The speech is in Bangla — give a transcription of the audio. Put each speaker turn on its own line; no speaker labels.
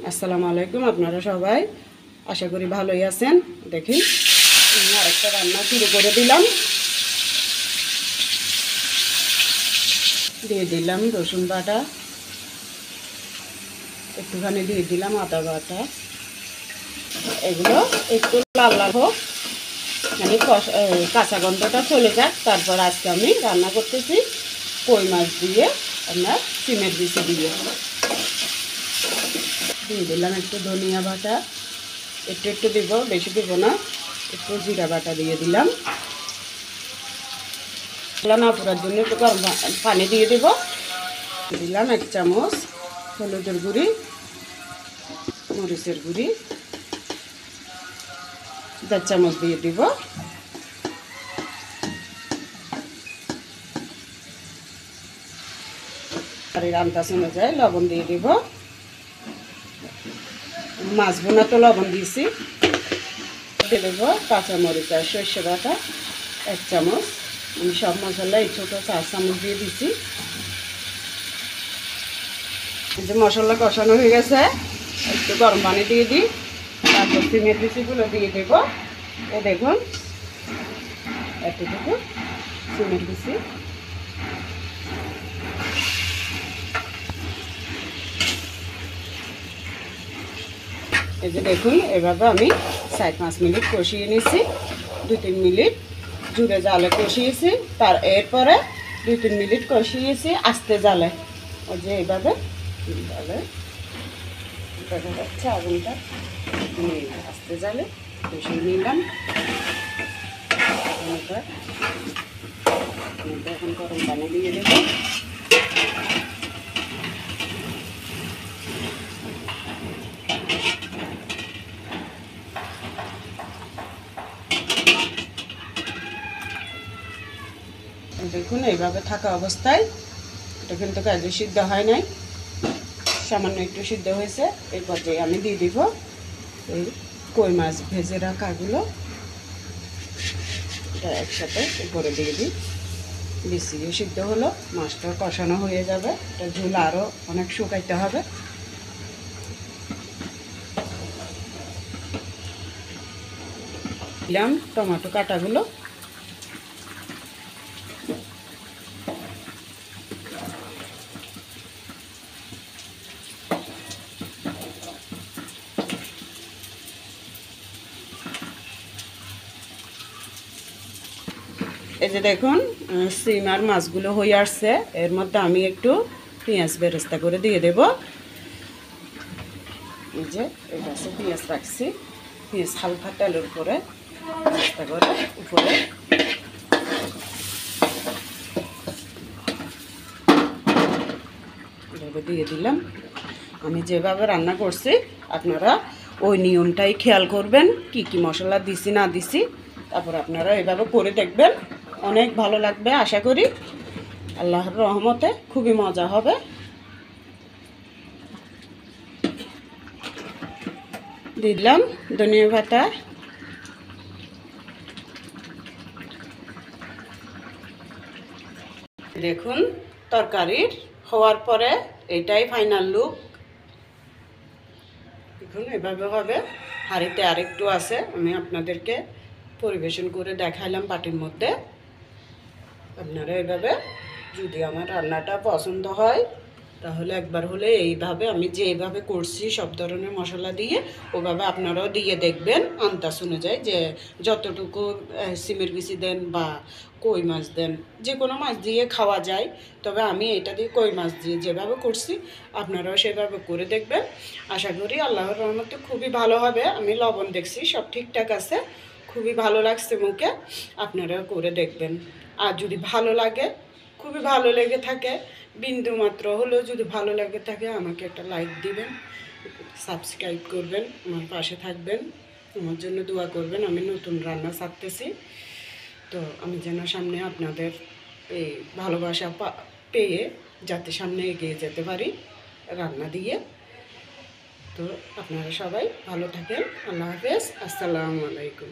আসসালামু আলাইকুম। আপনারা সবাই আশা করি ভালোই আছেন। দেখি আরেকটা রান্না শুরু করে দিলাম। দিয়ে দিলাম রসুন বাটা, একটুখানি দিয়ে দিলাম আদা বাটা। এগুলো একটু লাল লাল হোক, মানে কাঁচা গন্ধটা চলে যাক। তারপর আজকে আমি রান্না করতেছি কই মাছ দিয়ে, আপনার সিমের বিচি দিয়ে। দিয়ে দিলাম একটু ধনিয়া বাটা, একটু একটু দিব, বেশি দিব না। একটু জিরা বাটা দিয়ে দিলাম। না পুরার জন্য একটু গরম পানি দিয়ে দেব। দিলাম 1 চামচ হলুদের গুঁড়ি, মরিচের গুঁড়ি 1.5 চামচ দিয়ে দিব। আর এই আন্দাজ অনুযায়ী লবণ দিয়ে দিব। মাছ বোনা তো লবণ দিয়েছি। দিয়ে দেবো কাঁচামরিচ আর সর্ষে বাটা 1 চামচ। আমি সব মশলা এই ছোটো 4 চামচ দিয়ে দিচ্ছি। যে মশলা কষানো হয়ে গেছে, একটু গরম পানি দিয়ে দিই। তারপর সিমের বিচিগুলো দিয়ে দেবো। এ দেখুন এতটুকু সিমের বিচি। এই যে দেখুন, এভাবে আমি 4-5 মিনিট কষিয়ে নিয়েছি। 2-3 মিনিট জুড়ে জালে কষিয়েছি। এরপরে 2-3 মিনিট কষিয়েছি আস্তে জালে। ওই যে এইভাবে জালে দেখা যাচ্ছে আগুনটা, আস্তে জালে কষিয়ে নিলাম। এখন গরম পানি দিয়ে দেবো। দেখুন এইভাবে থাকা অবস্থায়, এটা কিন্তু কাজে সিদ্ধ হয় নাই, সামান্য একটু সিদ্ধ হয়েছে। এই পর্যায়ে আমি দিয়ে দিব এই কই মাছ ভেজে রাখাগুলো। এটা একসাথে উপরে দিয়ে দিই। বেশিও সিদ্ধ হলো, মাছটা কষানো হয়ে যাবে। এটা ঝোল আরও অনেক শুকাইতে হবে। দিলাম টমেটো কাটাগুলো। এই যে দেখুন সিম আর মাছগুলো হয়ে আসছে। এর মধ্যে আমি একটু পেঁয়াজ বেরেস্তা করে দিয়ে দেব। এই যে এই গাছে পেঁয়াজ রাখছি, পেঁয়াজ হালকা তেলের উপরে বেরেস্তা করে উপরে এভাবে দিয়ে দিলাম। আমি যেভাবে রান্না করছি আপনারা ওই নিয়মটাই খেয়াল করবেন, কি কি মশলা দিছি না দিছি। তারপর আপনারা এভাবে করে দেখবেন, অনেক ভালো লাগবে আশা করি। আল্লাহর রহমতে খুবই মজা হবে। দিলাম ধনিয়া পাতা। দেখুন তরকারির হওয়ার পরে এটাই ফাইনাল লুক। দেখুন এভাবে হবে। হাঁড়িতে আরেকটু আছে, আমি আপনাদেরকে পরিবেশন করে দেখাইলাম বাটির মধ্যে। আপনারা এভাবে, যদি আমার রান্নাটা পছন্দ হয় তাহলে একবার হলে এইভাবে আমি যেভাবে করছি সব ধরনের মশলা দিয়ে, ওভাবে আপনারাও দিয়ে দেখবেন। আন্দাজ অনুযায়ী যে যতটুকু সিমের বিচি দেন বা কই মাছ দেন, যে কোনো মাছ দিয়ে খাওয়া যায়। তবে আমি এটা দিয়ে কই মাছ দিয়ে যেভাবে করছি আপনারাও সেভাবে করে দেখবেন। আশা করি আল্লাহর রহমতে খুবই ভালো হবে। আমি লবণ দেখছি সব ঠিকঠাক আছে, খুবই ভালো লাগছে মুখে। আপনারাও করে দেখবেন। আর যদি ভালো লাগে, খুবই ভালো লেগে থাকে, বিন্দু মাত্র হলেও যদি ভালো লাগে থাকে, আমাকে একটা লাইক দিবেন, সাবস্ক্রাইব করবেন, আমার পাশে থাকবেন, আমার জন্য দোয়া করবেন। আমি নতুন রান্না ছাড়তেছি, তো আমি যেন সামনে আপনাদের এই ভালোবাসা পেয়ে যাতে সামনে এগিয়ে যেতে পারি রান্না দিয়ে। তো আপনারা সবাই ভালো থাকেন। আল্লাহ হাফেজ। আসসালামু আলাইকুম।